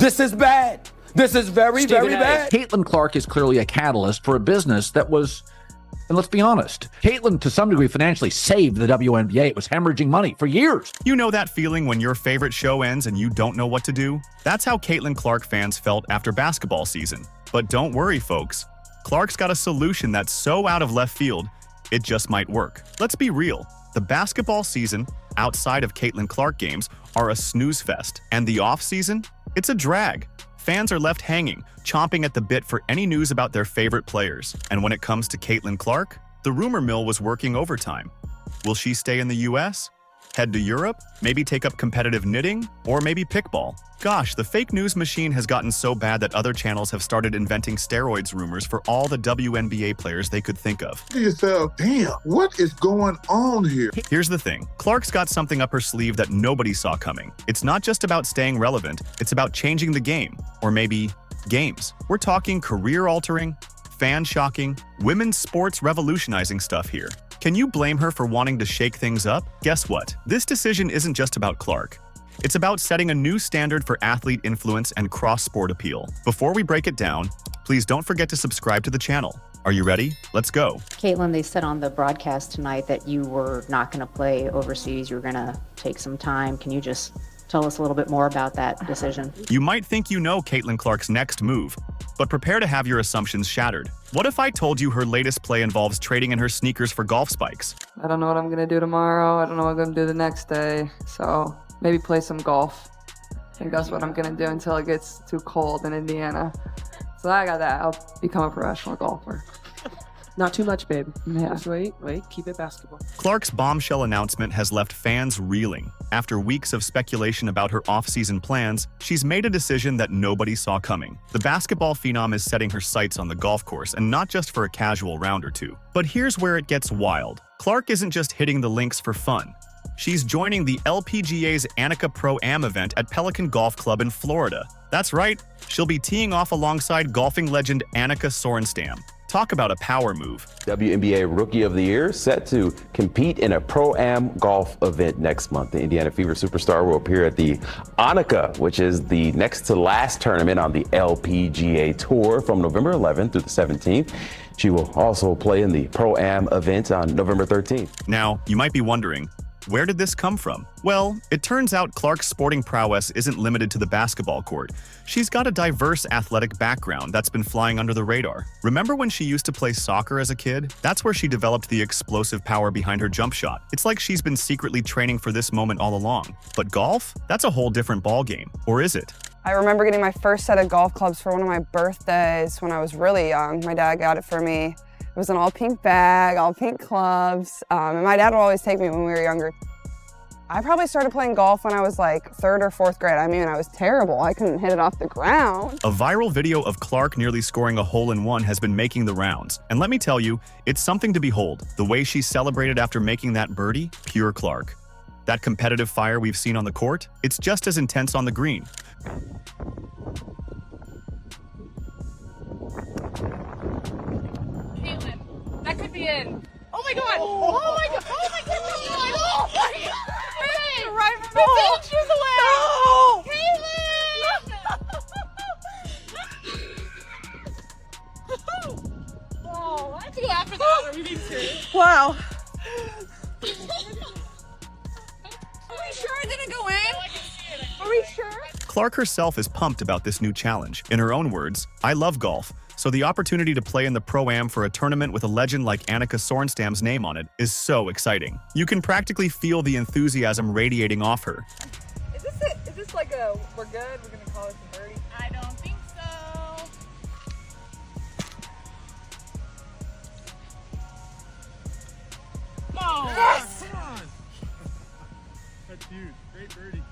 This is bad. This is very, very bad. Caitlin Clark is clearly a catalyst for a business that was, and let's be honest, Caitlin to some degree financially saved the WNBA. It was hemorrhaging money for years. You know that feeling when your favorite show ends and you don't know what to do? That's how Caitlin Clark fans felt after basketball season. But don't worry, folks. Clark's got a solution that's so out of left field, it just might work. Let's be real. The basketball season, outside of Caitlin Clark games, are a snooze fest. And the off-season? It's a drag. Fans are left hanging, chomping at the bit for any news about their favorite players. And when it comes to Caitlin Clark, the rumor mill was working overtime. Will she stay in the US? Head to Europe? Maybe take up competitive knitting? Or maybe pickball? Gosh, the fake news machine has gotten so bad that other channels have started inventing steroids rumors for all the WNBA players they could think of. To yourself, damn, what is going on here? Here's the thing. Clark's got something up her sleeve that nobody saw coming. It's not just about staying relevant, it's about changing the game. Or maybe games. We're talking career-altering, fan-shocking, women's sports revolutionizing stuff here. Can you blame her for wanting to shake things up? Guess what? This decision isn't just about Clark. It's about setting a new standard for athlete influence and cross-sport appeal. Before we break it down, please don't forget to subscribe to the channel. Are you ready? Let's go. Caitlin, they said on the broadcast tonight that you were not going to play overseas. You were going to take some time. Can you just tell us a little bit more about that decision? You might think you know Caitlin Clark's next move, but prepare to have your assumptions shattered. What if I told you her latest play involves trading in her sneakers for golf spikes? I don't know what I'm going to do tomorrow. I don't know what I'm going to do the next day. So maybe play some golf. I think that's what I'm going to do until it gets too cold in Indiana. So I got that. I'll become a professional golfer. Not too much, babe. Yeah. Just wait, keep it basketball. Clark's bombshell announcement has left fans reeling. After weeks of speculation about her off-season plans, she's made a decision that nobody saw coming. The basketball phenom is setting her sights on the golf course, and not just for a casual round or two. But here's where it gets wild. Clark isn't just hitting the links for fun. She's joining the LPGA's Annika Pro-Am event at Pelican Golf Club in Florida. That's right, she'll be teeing off alongside golfing legend Annika Sorenstam. Talk about a power move. WNBA Rookie of the Year set to compete in a Pro-Am golf event next month. The Indiana Fever superstar will appear at the Annika, which is the next to last tournament on the LPGA Tour from November 11th through the 17th. She will also play in the Pro-Am event on November 13th. Now, you might be wondering, where did this come from? Well, it turns out Clark's sporting prowess isn't limited to the basketball court. She's got a diverse athletic background that's been flying under the radar. Remember when she used to play soccer as a kid? That's where she developed the explosive power behind her jump shot. It's like she's been secretly training for this moment all along. But golf? That's a whole different ballgame. Or is it? I remember getting my first set of golf clubs for one of my birthdays when I was really young. My dad got it for me. It was an all pink bag, all pink clubs, and my dad would always take me when we were younger. I probably started playing golf when I was like 3rd or 4th grade. I mean, I was terrible. I couldn't hit it off the ground. A viral video of Clark nearly scoring a hole-in-one has been making the rounds. And let me tell you, it's something to behold. The way she celebrated after making that birdie, pure Clark. That competitive fire we've seen on the court, it's just as intense on the green. Caitlin, that could be in. Oh my god! Oh my god! Oh my god! Oh my god! Hey! Right from the bench is away! Caitlin! Oh, I have to go after that. Are we being serious? Wow. Are we sure it didn't go in? Are we sure? Clark herself is pumped about this new challenge. In her own words, "I love golf, so the opportunity to play in the Pro-Am for a tournament with a legend like Annika Sorenstam's name on it is so exciting." You can practically feel the enthusiasm radiating off her. Is this it? Is this like a, we're good, we're gonna call it a birdie? I don't think so. Oh! Yes! That's huge. Great birdie.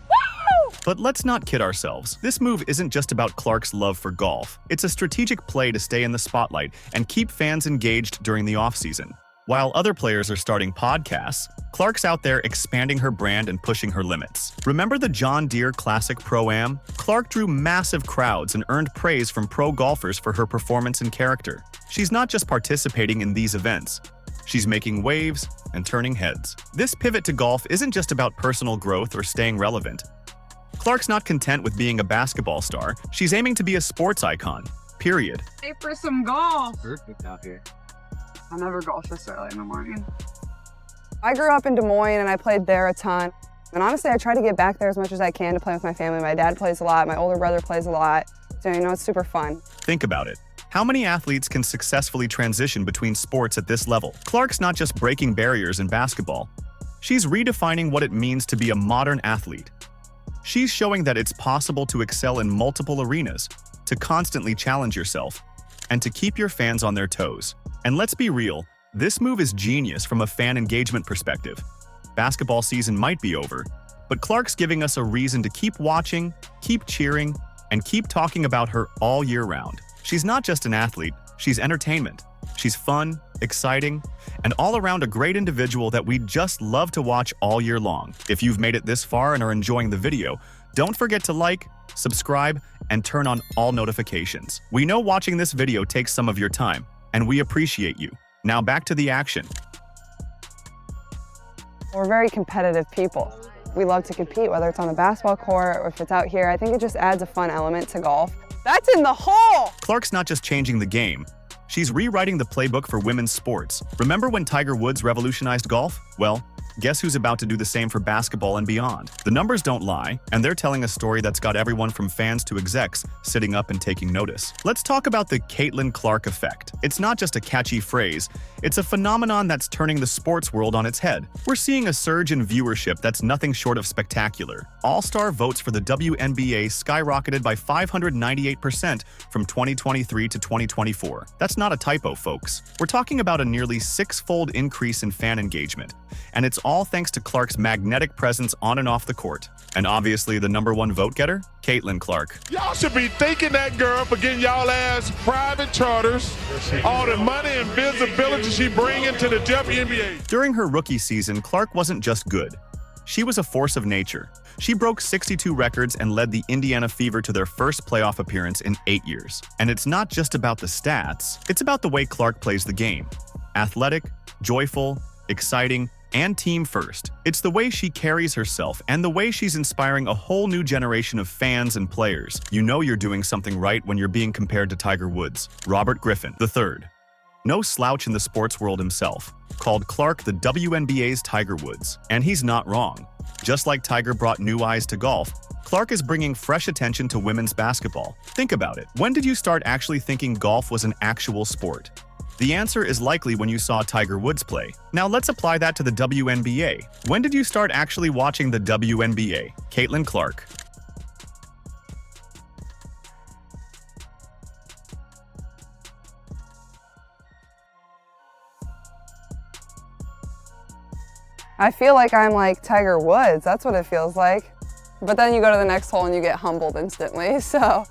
But let's not kid ourselves. This move isn't just about Clark's love for golf. It's a strategic play to stay in the spotlight and keep fans engaged during the off-season. While other players are starting podcasts, Clark's out there expanding her brand and pushing her limits. Remember the John Deere Classic Pro-Am? Clark drew massive crowds and earned praise from pro golfers for her performance and character. She's not just participating in these events. She's making waves and turning heads. This pivot to golf isn't just about personal growth or staying relevant. Clark's not content with being a basketball star. She's aiming to be a sports icon. Period. Hey, for some golf. Perfect out here. I never golf this early in the morning. I grew up in Des Moines and I played there a ton. And honestly, I try to get back there as much as I can to play with my family. My dad plays a lot, my older brother plays a lot. So, it's super fun. Think about it. How many athletes can successfully transition between sports at this level? Clark's not just breaking barriers in basketball. She's redefining what it means to be a modern athlete. She's showing that it's possible to excel in multiple arenas, to constantly challenge yourself, and to keep your fans on their toes. And let's be real, this move is genius from a fan engagement perspective. Basketball season might be over, but Clark's giving us a reason to keep watching, keep cheering, and keep talking about her all year round. She's not just an athlete, she's entertainment. She's fun, exciting, and all around a great individual that we just love to watch all year long. If you've made it this far and are enjoying the video, don't forget to like, subscribe, and turn on all notifications. We know watching this video takes some of your time, and we appreciate you. Now back to the action. We're very competitive people. We love to compete, whether it's on the basketball court or if it's out here. I think it just adds a fun element to golf. That's in the hole! Clark's not just changing the game. She's rewriting the playbook for women's sports. Remember when Tiger Woods revolutionized golf? Well, guess who's about to do the same for basketball and beyond? The numbers don't lie, and they're telling a story that's got everyone from fans to execs sitting up and taking notice. Let's talk about the Caitlin Clark effect. It's not just a catchy phrase, it's a phenomenon that's turning the sports world on its head. We're seeing a surge in viewership that's nothing short of spectacular. All-star votes for the WNBA skyrocketed by 598% from 2023 to 2024. That's not a typo, folks. We're talking about a nearly six-fold increase in fan engagement, and it's all thanks to Clark's magnetic presence on and off the court. And obviously the #1 vote getter, Caitlin Clark. Y'all should be thanking that girl for getting y'all ass private charters, all the money and visibility she bring into the WNBA. During her rookie season, Clark wasn't just good. She was a force of nature. She broke 62 records and led the Indiana Fever to their first playoff appearance in 8 years. And it's not just about the stats, it's about the way Clark plays the game. Athletic, joyful, exciting, and team first. It's the way she carries herself and the way she's inspiring a whole new generation of fans and players. You know you're doing something right when you're being compared to Tiger Woods. Robert Griffin III, no slouch in the sports world himself, called Clark the WNBA's Tiger Woods. And he's not wrong. Just like Tiger brought new eyes to golf, Clark is bringing fresh attention to women's basketball. Think about it. When did you start actually thinking golf was an actual sport? The answer is likely when you saw Tiger Woods play. Now let's apply that to the WNBA. When did you start actually watching the WNBA? Caitlin Clark. I feel like I'm like Tiger Woods. That's what it feels like. But then you go to the next hole and you get humbled instantly, so.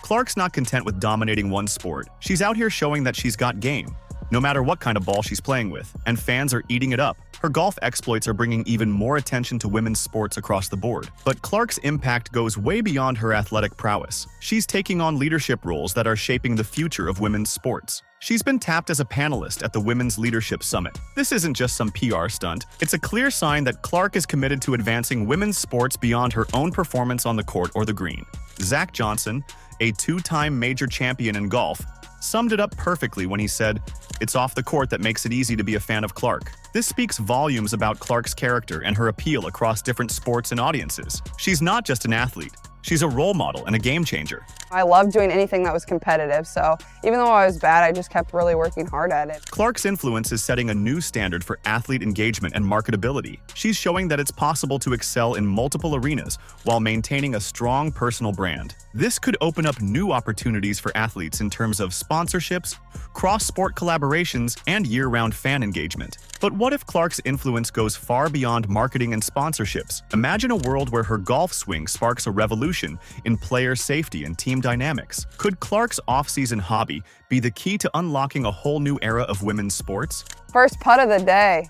Clark's not content with dominating one sport. She's out here showing that she's got game, no matter what kind of ball she's playing with, and fans are eating it up. Her golf exploits are bringing even more attention to women's sports across the board. But Clark's impact goes way beyond her athletic prowess. She's taking on leadership roles that are shaping the future of women's sports. She's been tapped as a panelist at the Women's Leadership Summit. This isn't just some PR stunt. It's a clear sign that Clark is committed to advancing women's sports beyond her own performance on the court or the green. Zach Johnson, a two-time major champion in golf, summed it up perfectly when he said, "It's off the court that makes it easy to be a fan of Clark." This speaks volumes about Clark's character and her appeal across different sports and audiences. She's not just an athlete. She's a role model and a game changer. I loved doing anything that was competitive, so even though I was bad, I just kept really working hard at it. Clark's influence is setting a new standard for athlete engagement and marketability. She's showing that it's possible to excel in multiple arenas while maintaining a strong personal brand. This could open up new opportunities for athletes in terms of sponsorships, cross-sport collaborations, and year-round fan engagement. But what if Clark's influence goes far beyond marketing and sponsorships? Imagine a world where her golf swing sparks a revolution in player safety and team dynamics. Could Clark's off-season hobby be the key to unlocking a whole new era of women's sports? First putt of the day.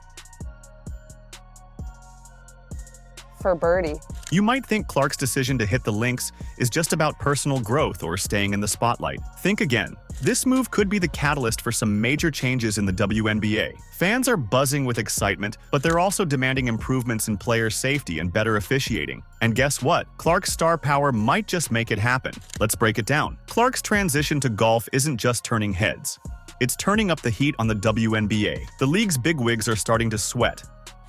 for birdie. You might think Clark's decision to hit the links is just about personal growth or staying in the spotlight. Think again. This move could be the catalyst for some major changes in the WNBA. Fans are buzzing with excitement, but they're also demanding improvements in player safety and better officiating. And guess what? Clark's star power might just make it happen. Let's break it down. Clark's transition to golf isn't just turning heads. It's turning up the heat on the WNBA. The league's bigwigs are starting to sweat,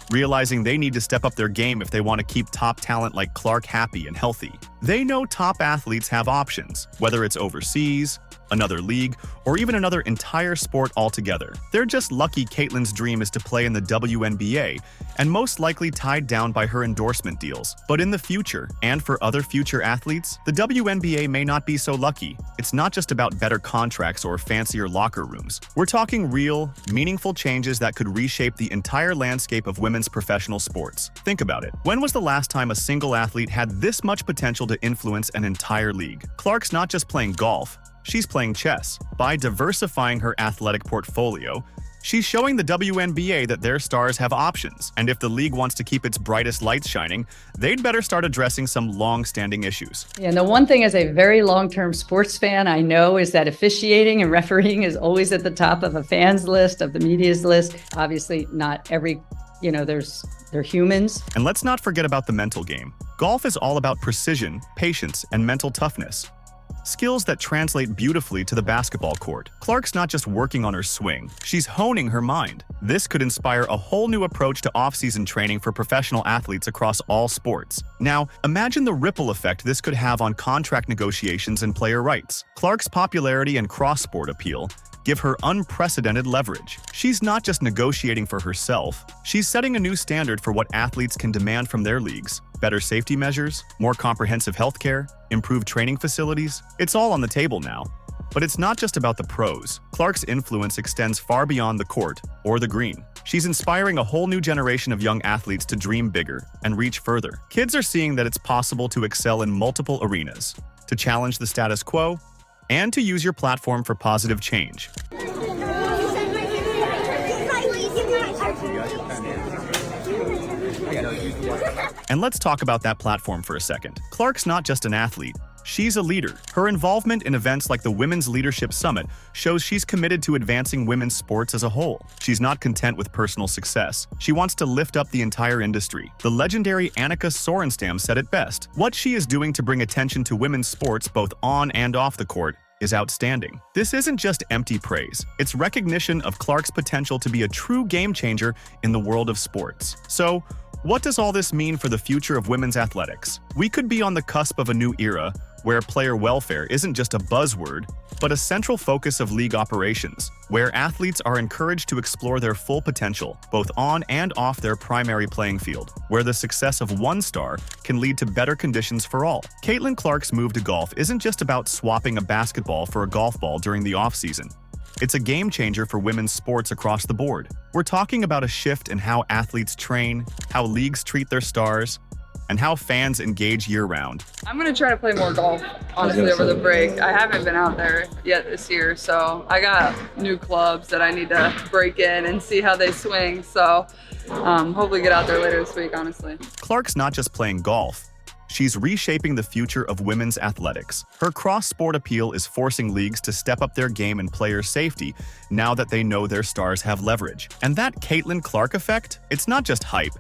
realizing they need to step up their game if they want to keep top talent like Clark happy and healthy. They know top athletes have options, whether it's overseas, another league, or even another entire sport altogether. They're just lucky Caitlin's dream is to play in the WNBA, and most likely tied down by her endorsement deals. But in the future, and for other future athletes, the WNBA may not be so lucky. It's not just about better contracts or fancier locker rooms. We're talking real, meaningful changes that could reshape the entire landscape of women's professional sports. Think about it. When was the last time a single athlete had this much potential to influence an entire league? Clark's not just playing golf. She's playing chess. By diversifying her athletic portfolio, she's showing the WNBA that their stars have options. And if the league wants to keep its brightest lights shining, they'd better start addressing some long-standing issues. And the one thing as a very long-term sports fan I know is that officiating and refereeing is always at the top of a fan's list, of the media's list. Obviously, not every, they're humans. And let's not forget about the mental game. Golf is all about precision, patience, and mental toughness. Skills that translate beautifully to the basketball court. Clark's not just working on her swing, she's honing her mind. This could inspire a whole new approach to off-season training for professional athletes across all sports. Now, imagine the ripple effect this could have on contract negotiations and player rights. Clark's popularity and cross-sport appeal give her unprecedented leverage. She's not just negotiating for herself, she's setting a new standard for what athletes can demand from their leagues. Better safety measures, more comprehensive healthcare, improved training facilities. It's all on the table now. But it's not just about the pros. Clark's influence extends far beyond the court or the green. She's inspiring a whole new generation of young athletes to dream bigger and reach further. Kids are seeing that it's possible to excel in multiple arenas, to challenge the status quo, and to use your platform for positive change. And let's talk about that platform for a second. Clark's not just an athlete, she's a leader. Her involvement in events like the Women's Leadership Summit shows she's committed to advancing women's sports as a whole. She's not content with personal success. She wants to lift up the entire industry. The legendary Annika Sorenstam said it best. What she is doing to bring attention to women's sports both on and off the court is outstanding. This isn't just empty praise. It's recognition of Clark's potential to be a true game changer in the world of sports. So, what does all this mean for the future of women's athletics? We could be on the cusp of a new era where player welfare isn't just a buzzword, but a central focus of league operations, where athletes are encouraged to explore their full potential, both on and off their primary playing field, where the success of one star can lead to better conditions for all. Caitlin Clark's move to golf isn't just about swapping a basketball for a golf ball during the offseason. It's a game changer for women's sports across the board. We're talking about a shift in how athletes train, how leagues treat their stars, and how fans engage year-round. I'm going to try to play more golf, honestly, over the break. I haven't been out there yet this year, so I got new clubs that I need to break in and see how they swing. So hopefully get out there later this week, honestly. Clark's not just playing golf. She's reshaping the future of women's athletics. Her cross-sport appeal is forcing leagues to step up their game and player safety now that they know their stars have leverage. And that Caitlin Clark effect, it's not just hype.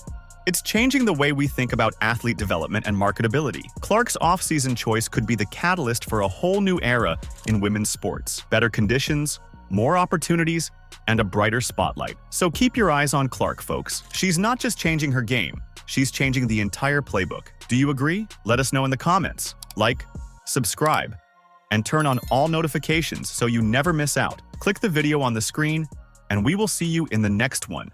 It's changing the way we think about athlete development and marketability. Clark's off-season choice could be the catalyst for a whole new era in women's sports. Better conditions, more opportunities, and a brighter spotlight. So keep your eyes on Clark, folks. She's not just changing her game, she's changing the entire playbook. Do you agree? Let us know in the comments. Like, subscribe, and turn on all notifications so you never miss out. Click the video on the screen, and we will see you in the next one.